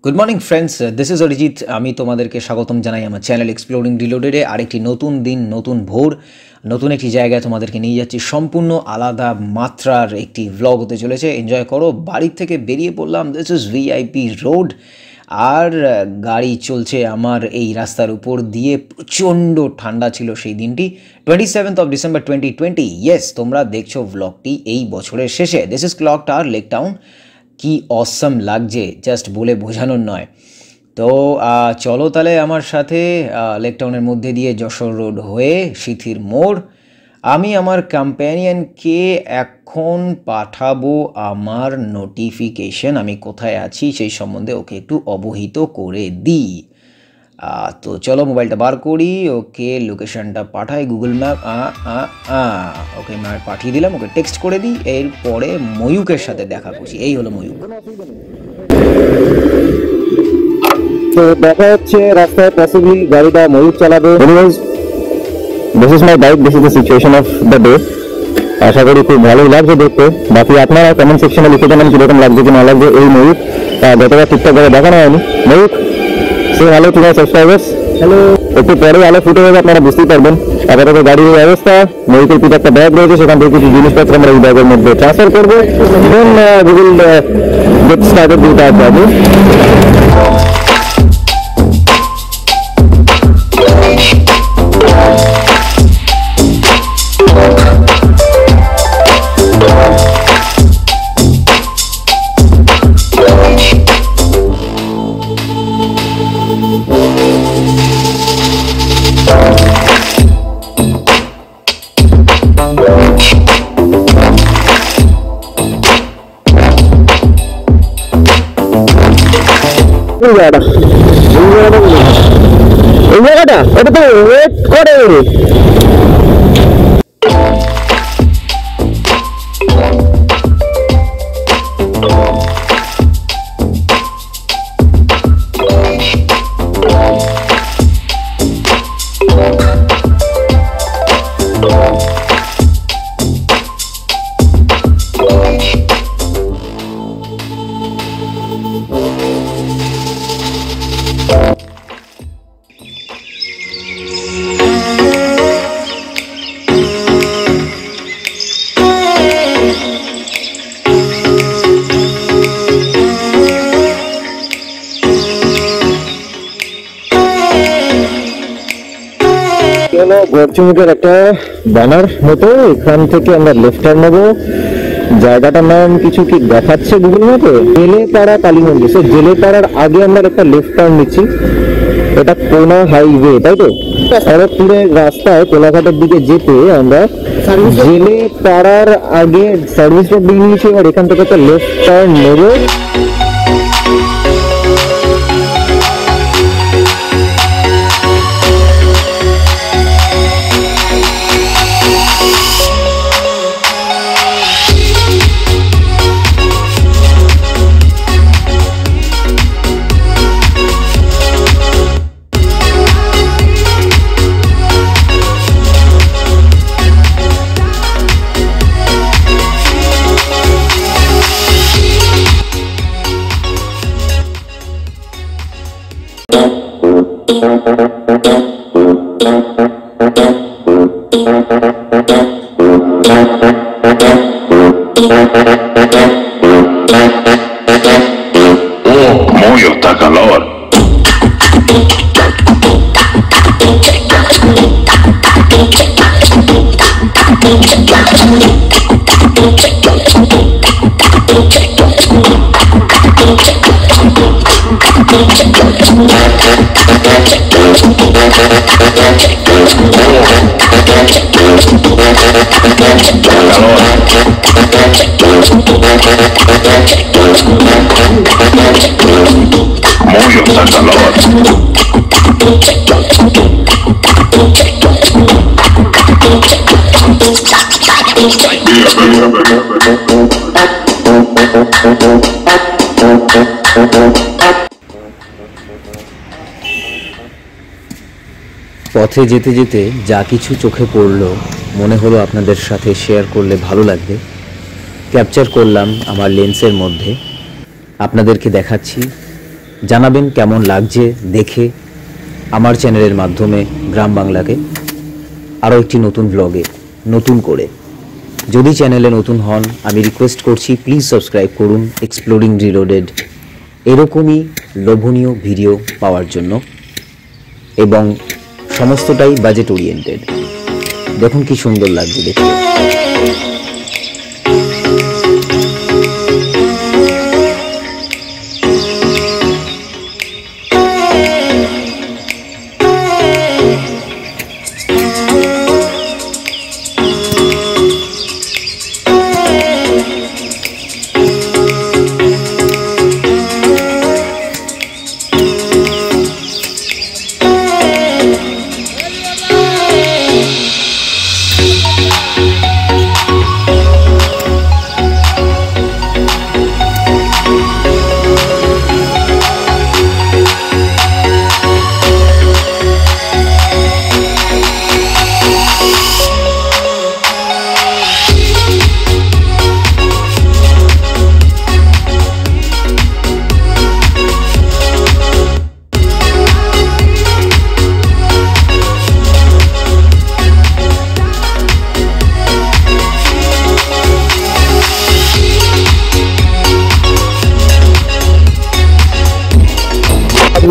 Good morning friends, this is Arijit. আমি তোমাদেরকে স্বাগতম জানাই আমার চ্যানেল এক্সপ্লোরিং রিলোডেডে। আরেকটি নতুন দিন, নতুন ভোর, নতুন একটি জায়গায় তোমাদেরকে নিয়ে যাচ্ছি। সম্পূর্ণ আলাদা মাত্রার একটি ভ্লগ হতে চলেছে। এনজয় করো। বাড়ির থেকে বেরিয়ে পড়লাম। দিস ইজ ভিআইপি রোড, আর গাড়ি চলছে আমার এই রাস্তার উপর দিয়ে। প্রচণ্ড ঠান্ডা ছিল সেই দিনটি, 27th of December 2020। ইয়েস, তোমরা দেখছো ভ্লগটি এই বছরের শেষে। This is clock tower, lake town. কি অসম লাগছে, জাস্ট বলে বোঝানোর নয়। তো চলো তাহলে আমার সাথে লেক টাউনের মধ্যে দিয়ে যশোর রোড হয়ে সিথির মোড়। আমি আমার কম্প্যানিয়নকে এখন পাঠাবো আমার নোটিফিকেশন, আমি কোথায় আছি সেই সম্বন্ধে ওকে একটু অবহিত করে দিই। তো চলো মোবাইলটা বার করি, ওকে লোকেশনটা পাঠাই গুগল ম্যাপ। ওকে ম্যাপ পাঠিয়ে দিলাম, ওকে টেক্সট করে দিই। এরপরে ময়ূকের সাথে দেখা করছি। এই হলো ময়ূক। তো দেখা হচ্ছে রাস্তায়, পসিবলি গাড়িটা ময়ূক চালাবে। Anyways, this is my bike, this is the situation of the day. আশা করি খুব ভালোই লাগছে দেখতে। বাকি আপনারা কমেন্ট সেকশনে লিখে জানান কিরকম লাগছে কি না লাগছে এই ময়ূক। যতটা ঠিকঠাক করে দেখানো হয়নি। Mayukh, say hello to my subscribers. Hello. একটু পরে আলো ফুটে যাবে, আপনারা বুঝতেই পারবেন। আপাতত গাড়ির অবস্থা, ময়ূকের পিঠে একটা ব্যাগ রয়েছে, সেখান থেকে কিছু জিনিসপত্র আমরা এই ব্যাগের মধ্যে ট্রান্সফার করবো। Then we will get started with our journey. এই জায়গাটা এটা তো ওয়েট করে। গরচুমুখের একটা ব্যানার মতো, এখান থেকে আমরা লেফট টার্ন নেবো। জায়গাটার নাম কিছু কি দেখাচ্ছে গুগল ম্যাপে, জেলেপাড়া কালী মন্দির। সো জেলেপাড়ার আগে আমরা একটা লেফট টার্ন নিচ্ছি। এটা কোনা হাইওয়ে, তাই তো? খড়গপুরের রাস্তায় কোলাঘাটের দিকে যেতে আমরা জেলেপাড়ার আগে সার্ভিস রোড দিয়ে নিয়েছি। এবার এখান থেকে একটা লেফট টার্ন নেবো। Muy está calor. পথে যেতে যেতে যা কিছু চোখে পড়ল মনে হলো আপনাদের সাথে শেয়ার করলে ভালো লাগবে। ক্যাপচার করলাম আমার লেন্সের মধ্যে, আপনাদেরকে দেখাচ্ছি। জানাবেন কেমন লাগছে দেখে আমার চ্যানেলের মাধ্যমে গ্রাম বাংলাকে আরও একটি নতুন ব্লগে নতুন করে। যদি চ্যানেলে নতুন হন আমি রিকোয়েস্ট করছি প্লিজ সাবস্ক্রাইব করুন এক্সপ্লোরিং রিলোডেড এরকমই লোভনীয় ভিডিও পাওয়ার জন্য, এবং সমস্তটাই বাজেট ওরিয়েন্টেড। দেখুন কি সুন্দর লাগছে দেখতে।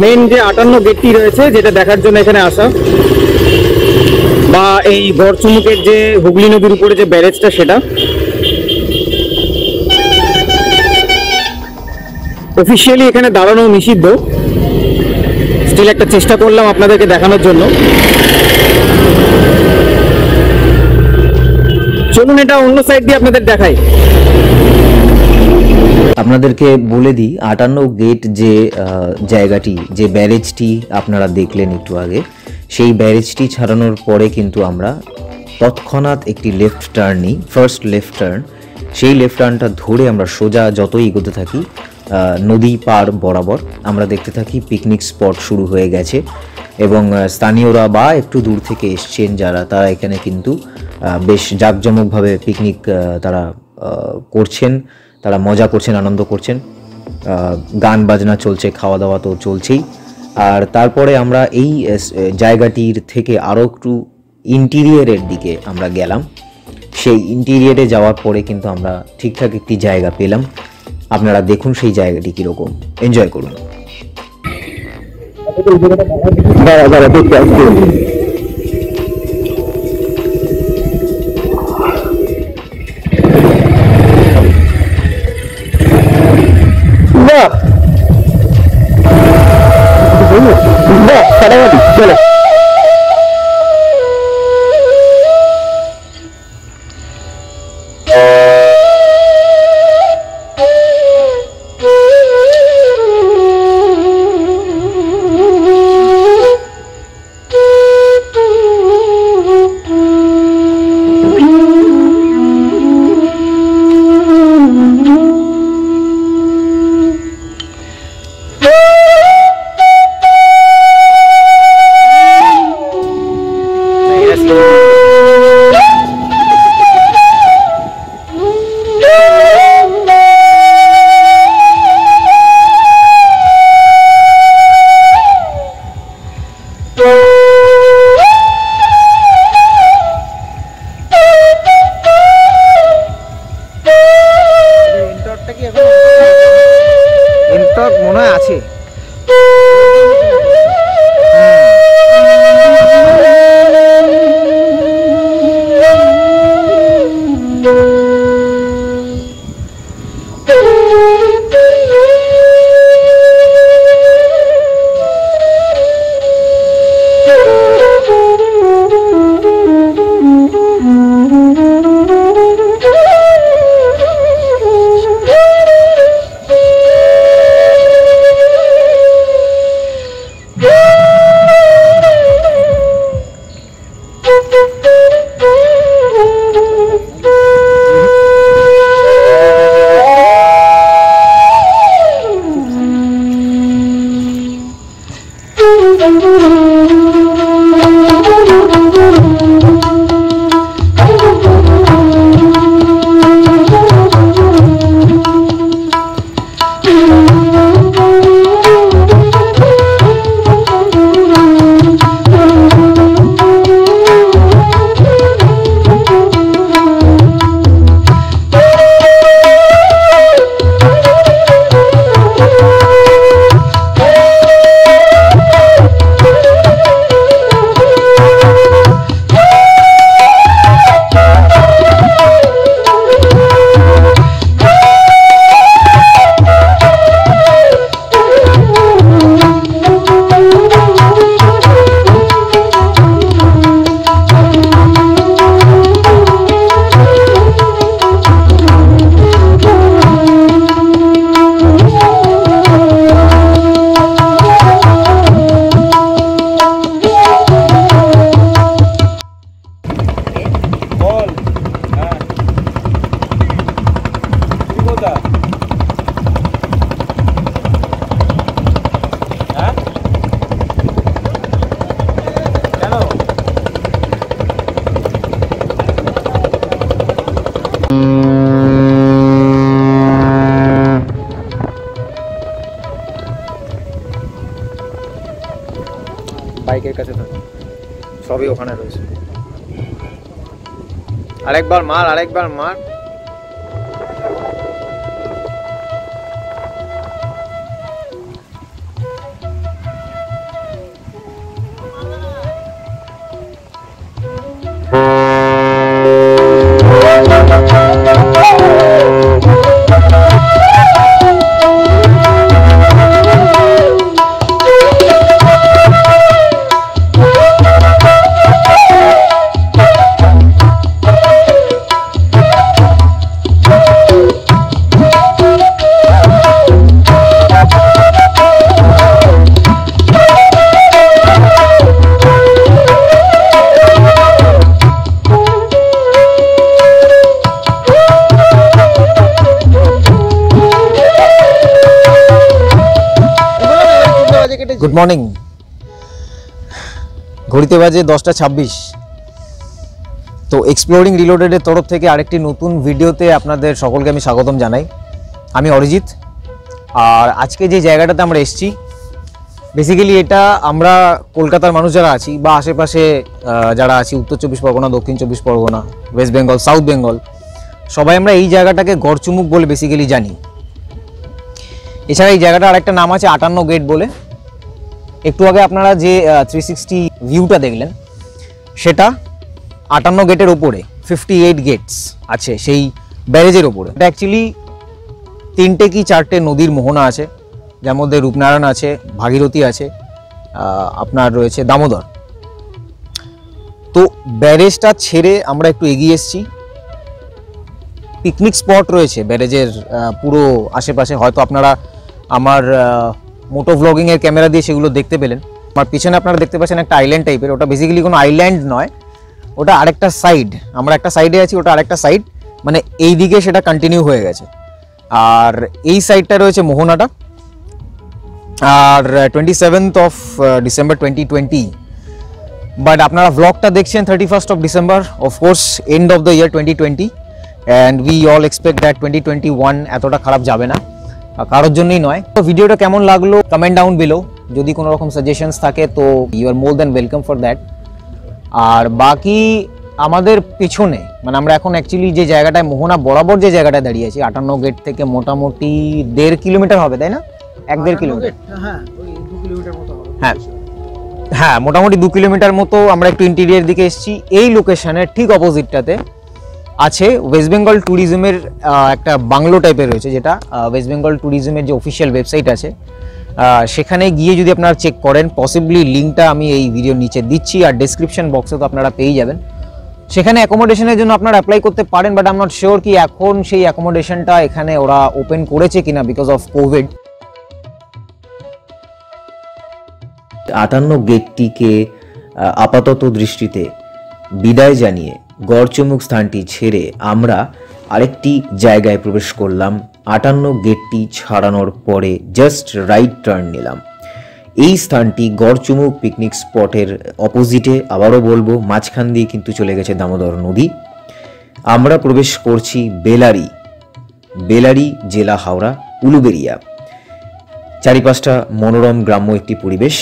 মেন যে 58 গেটটি রয়েছে যেটা দেখার জন্য এখানে আসা, বা এই গড়চুমুকের যে হুগলি নদীর উপরে যে ব্যারেজটা সেটা অফিসিয়ালি এখানে দাঁড়ানো নিষিদ্ধ। স্টিল একটা চেষ্টা করলাম আপনাদেরকে দেখানোর জন্য। চলুন এটা অন্য সাইড দিয়ে আপনাদের দেখাই। আপনাদেরকে বলে দিই 58 গেট যে জায়গাটি, যে ব্যারেজটি আপনারা দেখলেন একটু আগে, সেই ব্যারেজটি ছাড়ানোর পরে কিন্তু আমরা তৎক্ষণাৎ একটি লেফট টার্ন নিই, ফার্স্ট লেফট টার্ন। সেই লেফট টার্নটা ধরে আমরা সোজা যতই এগোতে থাকি নদী পার বরাবর আমরা দেখতে থাকি পিকনিক স্পট শুরু হয়ে গেছে, এবং স্থানীয়রা বা একটু দূর থেকে এসছেন যারা, তারা এখানে কিন্তু বেশ জাঁকজমকভাবে পিকনিক তারা করছেন, তারা মজা করছেন, আনন্দ করছেন, গান বাজনা চলছে, খাওয়া দাওয়া তো চলছেই। আর তারপরে আমরা এই জায়গাটির থেকে আরও একটু ইন্টিরিয়ারের দিকে আমরা গেলাম। সেই ইন্টিরিয়ারে যাওয়ার পরে কিন্তু আমরা ঠিকঠাক একটি জায়গা পেলাম। আপনারা দেখুন সেই জায়গাটি কীরকম, এনজয় করুন। চলো মনে হয় আছে। বাইকের কাছে থাকে, সবই ওখানে রয়েছে। আরেকবার মার, আরেকবার মার। Good morning. ঘড়িতে বাজে 10:26। তো এক্সপ্লোরিং রিলোডেডের তরফ থেকে আরেকটি নতুন ভিডিওতে আপনাদের সকলকে আমি স্বাগতম জানাই। আমি অরিজিৎ। আর আজকে যে জায়গাটাতে আমরা এসেছি, বেসিক্যালি এটা আমরা কলকাতার মানুষ যারা আছি বা আশেপাশে যারা আছি, উত্তর 24 পরগনা, দক্ষিণ 24 পরগনা, ওয়েস্ট বেঙ্গল, সাউথ বেঙ্গল, সবাই আমরা এই জায়গাটাকে গড়চুমুক বলে বেসিক্যালি জানি। এছাড়া এই জায়গাটার আরেকটা নাম আছে 58 গেট বলে। একটু আগে আপনারা যে 360 ভিউটা দেখলেন, সেটা 58 গেটের ওপরে 58 গেটস আছে সেই ব্যারেজের ওপরে। এটা অ্যাকচুয়ালি 3টে কি 4টে নদীর মোহনা আছে, যার মধ্যে রূপনারায়ণ আছে, ভাগীরথী আছে, আপনার রয়েছে দামোদর। তো ব্যারেজটা ছেড়ে আমরা একটু এগিয়ে এসেছি। পিকনিক স্পট রয়েছে ব্যারেজের পুরো আশেপাশে, হয়তো আপনারা আমার মোটো ভ্লগিংয়ের ক্যামেরা দিয়ে সেগুলো দেখতে পেলেন। আমার পিছনে আপনারা দেখতে পাচ্ছেন একটা আইল্যান্ড টাইপের, ওটা বেসিক্যালি কোনো আইল্যান্ড নয়, ওটা আরেকটা সাইড। আমরা একটা সাইডে আছি, ওটা আরেকটা সাইড, মানে এই দিকে সেটা কন্টিনিউ হয়ে গেছে। আর এই সাইডটা রয়েছে মোহনাটা। আর 27th of December 2020, বাট আপনারা ভ্লগটা দেখছেন 31st of December, of course end of the year 2020, and we all expect that 2021 এতটা খারাপ যাবে না, কারোর জন্যই নয়। তো ভিডিওটা কেমন লাগলো কমেন্ট ডাউন বিলো। যদি কোনো রকম সাজেশনস থাকে তো you are more than welcome for that. আর বাকি আমাদের পিছনে, মানে আমরা এখন অ্যাকচুয়ালি যে জায়গাটায় মোহনা বরাবর যে জায়গাটায় দাঁড়িয়ে আছি, 58 গেট থেকে মোটামুটি 1.5 কিলোমিটার হবে, তাই না? 1-1.5 কিলোমিটার, হ্যাঁ হ্যাঁ, মোটামুটি 2 কিলোমিটার মতো আমরা একটু ইন্টেরিয়ার দিকে এসেছি। এই লোকেশনের ঠিক অপোজিটটাতে আছে ওয়েস্ট বেঙ্গল ট্যুরিজমের একটা বাংলো টাইপের রয়েছে, যেটা ওয়েস্ট বেঙ্গল ট্যুরিজমের যে অফিসিয়াল ওয়েবসাইট আছে, সেখানে গিয়ে যদি আপনারা চেক করেন, পসিবলি লিঙ্কটা আমি এই ভিডিওর নিচে দিচ্ছি, আর ডেসক্রিপশন বক্সে তো আপনারা পেয়ে যাবেন। সেখানে অ্যাকোমোডেশনের জন্য আপনারা অ্যাপ্লাই করতে পারেন, but I am not sure কি এখন সেই অ্যাকোমোডেশনটা এখানে ওরা ওপেন করেছে কিনা বিকজ অফ কোভিড। 58 গেটটিকে আপাতত দৃষ্টিতে বিদায় জানিয়ে গড়চুমুক স্থানটি ছেড়ে আমরা আরেকটি জায়গায় প্রবেশ করলাম। 58 গেটটি ছাড়ানোর পরে জাস্ট রাইট টার্ন নিলাম। এই স্থানটি গড়চুমুক পিকনিক স্পটের অপোজিটে, আবারও বলবো মাঝখান দিয়ে কিন্তু চলে গেছে দামোদর নদী। আমরা প্রবেশ করছি বেলারি জেলা, হাওড়া, উলুবেড়িয়া। চারিপাশটা মনোরম গ্রাম্য একটি পরিবেশ।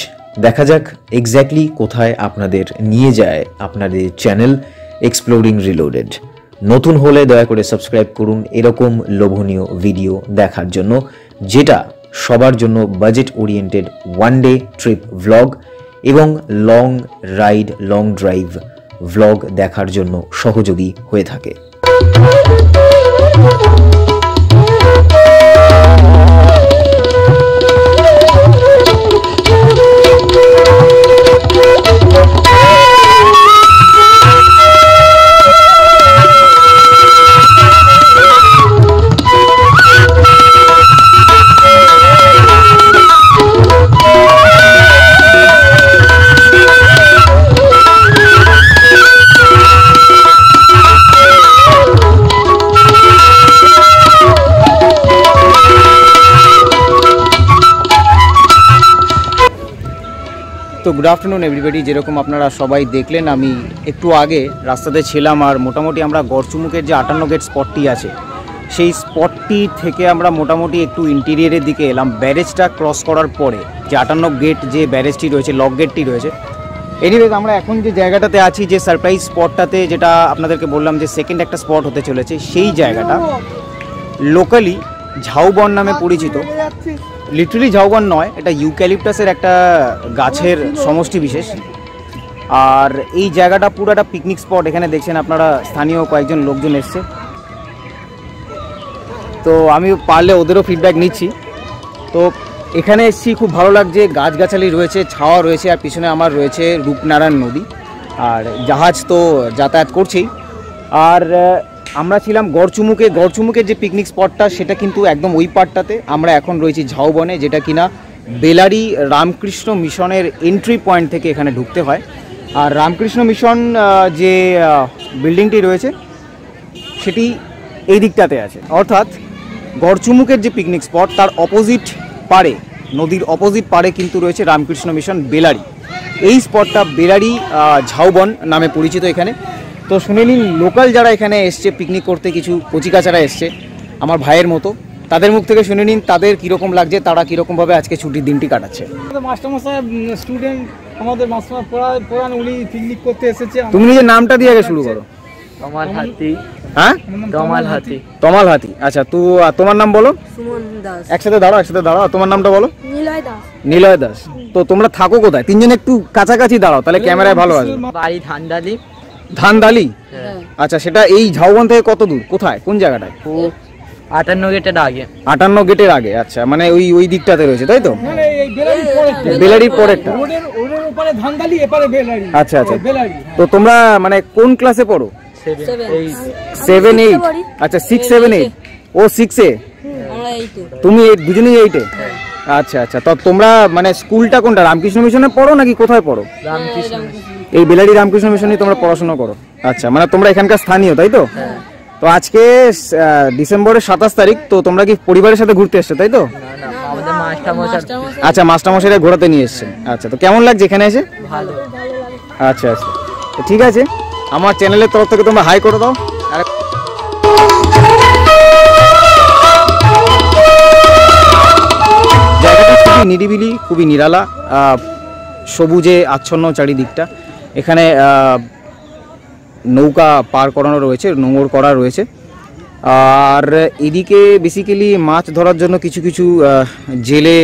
দেখা যাক এক্স্যাক্টলি কোথায় আপনাদের নিয়ে যায় আপনাদের চ্যানেল এক্সপ্লোরিং রিলোডেড। নতুন হলে দয়া করে সাবস্ক্রাইব করুন এরকম লোভনীয় ভিডিও দেখার জন্য, যেটা সবার জন্য budget oriented one day trip vlog এবং long ride, long drive vlog দেখার জন্য সহযোগী হয়ে থাকে। তো গুড আফটারনুন এভরিবডি। যেরকম আপনারা সবাই দেখলেন, আমি একটু আগে রাস্তাতে ছিলাম, আর মোটামুটি আমরা গড়চুমুকের যে 58 গেট স্পটটি আছে, সেই স্পটটি থেকে আমরা মোটামুটি একটু ইন্টেরিয়ারের দিকে এলাম। ব্যারেজটা ক্রস করার পরে যে 58 গেট যে ব্যারেজটি রয়েছে, লক গেটটি রয়েছে, এনিওয়েজ আমরা এখন যে জায়গাটাতে আছি, যে সারপ্রাইজ স্পটটাতে, যেটা আপনাদেরকে বললাম যে সেকেন্ড একটা স্পট হতে চলেছে, সেই জায়গাটা লোকালি ঝাউবন নামে পরিচিত। লিটারালি ঝাউবন নয়, এটা ইউক্যালিপটাসের একটা গাছের সমষ্টি বিশেষ। আর এই জায়গাটা পুরো একটা পিকনিক স্পট। এখানে দেখছেন আপনারা স্থানীয় কয়েকজন লোকজন এসছে, তো আমি পারলে ওদেরও ফিডব্যাক নিচ্ছি। তো এখানে এসেছি, খুব ভালো লাগছে, গাছগাছালি রয়েছে, ছাওয়া রয়েছে, আর পিছনে আমার রয়েছে রূপনারায়ণ নদী, আর জাহাজ তো যাতায়াত করছেই। আর আমরা ছিলাম গড়চুমুকের যে পিকনিক স্পটটা সেটা কিন্তু একদম ওই পার্টটাতে। আমরা এখন রয়েছি ঝাউবনে, যেটা কিনা বেলারি রামকৃষ্ণ মিশনের এন্ট্রি পয়েন্ট থেকে এখানে ঢুকতে হয়। আর রামকৃষ্ণ মিশন যে বিল্ডিংটি রয়েছে সেটি এই দিকটাতে আছে, অর্থাৎ গড়চুমুকের যে পিকনিক স্পট তার অপোজিট পারে, নদীর অপোজিট পারে কিন্তু রয়েছে রামকৃষ্ণ মিশন বেলারি। এই স্পটটা বেলারি ঝাউবন নামে পরিচিত এখানে। তো শুনে নিন লোকাল যারা এখানে এসছে পিকনিক করতে, কিছু কচিকাচারা এসছে আমার ভাইয়ের মতো, তাদের মুখ থেকে শুনে নিন তাদের কীরকম লাগছে, তারা কীরকমভাবে আজকে ছুটির দিনটি কাটাচ্ছে। মাস্টারমশাই স্টুডেন্ট আমাদের মাস্টার পড়ান, উনি পিকনিক করতে এসেছে। তুমি নিজের নামটা দিয়ে আগে শুরু করো। তমাল হাতি। হ্যাঁ, তমাল হাতি। আচ্ছা, তো তোমার নাম বলো। সুমন দাস। একসাথে দাঁড়াও, তোমার নামটা বলো। নিলয় দাস। নিলয় দাস। তো তোমরা থাকো কোথায়? তিনজন একটু কাছাকাছি দাঁড়াও, তাহলে ক্যামেরায় ভালো আসবে। বাড়ি ধানদালি। ধানদালি? আচ্ছা, সেটা এই ঝাউবন থেকে কত দূর, কোথায়, কোন জায়গাটায়? 58 গেটের আগে। 58 গেটের আগে। আচ্ছা, মানে ওই দিকটাতে রয়েছে, তাই তো? বেলারির পরেরটা। রোডের ওপারে ধানদালি, এপারে বেলারি। আচ্ছা। তো তোমরা মানে কোন ক্লাসে পড়ো? 7, 8। আচ্ছা, 6, 7, 8। ও 6 এ, তুমি দুজনেই 8 এ? আচ্ছা। তো তোমরা মানে স্কুলটা কোনটা, রামকৃষ্ণ মিশনে পড়ো নাকি কোথায় পড়ো? এই বেলারি রামকৃষ্ণ মিশনে তোমরা পড়াশোনা করো? আচ্ছা, মানে তোমরা এখানকার স্থানীয়, তাই তো? তো আজকে ডিসেম্বরের 27 তারিখ, তো তোমরা কি পরিবারের সাথে ঘুরতে এসছো, তাই তো? আচ্ছা, মাস্টারমশাইরা ঘোরাতে নিয়ে এসছে। আচ্ছা, তো কেমন লাগছে এখানে এসে? আচ্ছা, তো ঠিক আছে, আমার চ্যানেলের তরফ থেকে তোমরা হাই করে দাও। জায়গাটা খুবই নিরিবিলি, খুবই নিরালা, সবুজে আচ্ছন্ন চারিদিকটা। এখানে নৌকা পার করানো রয়েছে, নোঙর করা রয়েছে। আর এদিকে বেসিক্যালি মাছ ধরার জন্য কিছু কিছু জেলে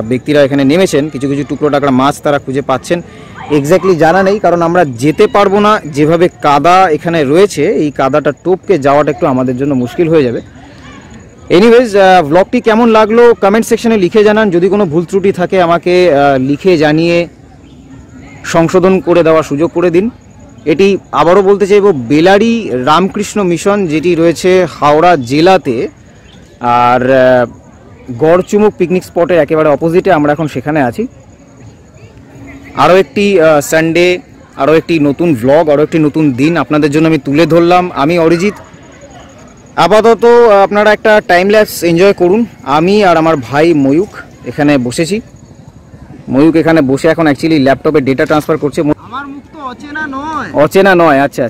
ব্যক্তিরা এখানে নেমেছেন, কিছু কিছু টুকরো টাকরা মাছ তারা খুঁজে পাচ্ছেন। এক্স্যাক্টলি জানা নেই, কারণ আমরা যেতে পারবো না, যেভাবে কাদা এখানে রয়েছে, এই কাদাটা টপকে যাওয়াটা একটু আমাদের জন্য মুশকিল হয়ে যাবে। এনিওয়েজ, ব্লগটি কেমন লাগলো কমেন্ট সেকশনে লিখে জানান। যদি কোনো ভুল ত্রুটি থাকে আমাকে লিখে জানিয়ে সংশোধন করে দেওয়ার সুযোগ করে দিন। এটি আবারও বলতে চাইব, বেলারি রামকৃষ্ণ মিশন, যেটি রয়েছে হাওড়া জেলাতে, আর গড়চুমুক পিকনিক স্পটের একেবারে অপোজিটে আমরা এখন সেখানে আছি। আরও একটি সানডে, আরও একটি নতুন ভ্লগ, আরও একটি নতুন দিন আপনাদের জন্য আমি তুলে ধরলাম। আমি অরিজিৎ। আপাতত আপনারা একটা টাইম ল্যাপস এনজয় করুন। আমি আর আমার ভাই ময়ূক এখানে বসেছি। ময়ূক এখানে বসে এখন অ্যাকচুয়ালি ল্যাপটপে ডেটা ট্রান্সফার করছে। আমার মুখ তো অচেনা নয়। আচ্ছা।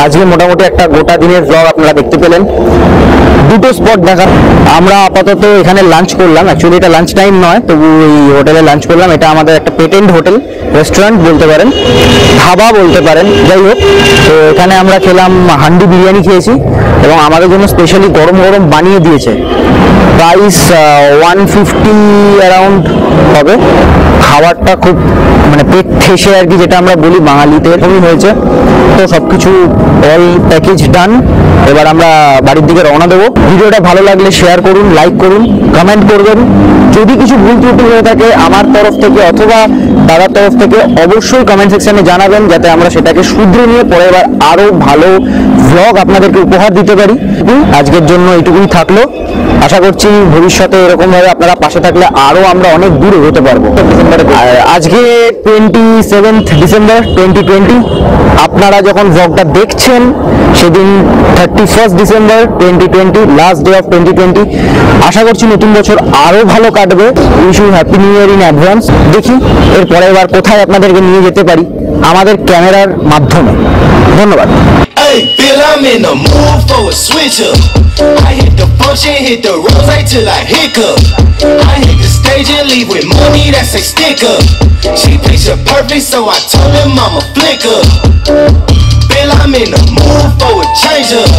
আজকে মোটামুটি একটা গোটা দিনের ব্লগ আপনারা দেখতে পেলেন। দুটো স্পট দেখা। আমরা আপাতত এখানে লাঞ্চ করলাম, অ্যাকচুয়ালি এটা লাঞ্চ টাইম নয়, তবু এই হোটেলে লাঞ্চ করলাম। এটা আমাদের একটা পেটেন্ট হোটেল, রেস্টুরেন্ট বলতে পারেন, ধাবা বলতে পারেন, যাই হোক। তো এখানে আমরা খেলাম, হান্ডি বিরিয়ানি খেয়েছি এবং আমাদের জন্য স্পেশালি গরম গরম বানিয়ে দিয়েছে। প্রাইস 150 অ্যারাউন্ড হবে। খাবারটা খুব মানে পেট ঠেসে আর কি, যেটা আমরা বলি বাঙালিতে, এরকমই হয়েছে। তো সবকিছু অল প্যাকেজ ডান। এবার আমরা বাড়ির দিকে রওনা দেবো। ভিডিওটা ভালো লাগলে শেয়ার করুন, লাইক করুন, কমেন্ট করবেন। যদি কিছু ভুল ত্রুটি হয়ে থাকে আমার তরফ থেকে অথবা দাদার তরফ থেকে অবশ্যই কমেন্ট সেকশনে জানাবেন, যাতে আমরা সেটাকে শুধরে নিয়ে পরের বার আরো ভালো ভ্লগ আপনাদেরকে উপহার দিতে পারি। আজকের জন্য এইটুকুই থাকলো। আশা করছি ভবিষ্যতে এরকম ভাবে আপনারা পাশে থাকলে আরো আমরা অনেক দূর এগোতে পারবো। আর আজকে 27 ডিসেম্বর 2020, আপনারা যখন ভ্লগটা দেখছেন সেদিন 31 ডিসেম্বর 2020, লাস্ট ডে অফ 2020। আশা করছি নতুন বছর আরো ভালো কাটবে। Wish you happy new year in advance. দেখি এর পরের বার কোথায় আপনাদেরকে নিয়ে যেতে পারি আমাদের ক্যামেরার মাধ্যমে। ধন্যবাদ। Hey, feel I'm in the mood for a switch up. I hit the function, hit the rose till I hiccup. I hit the stage and leave with money that's a stick up. She picture perfect, so I told him I'm a flick up. Feel I'm in the mood for a change up.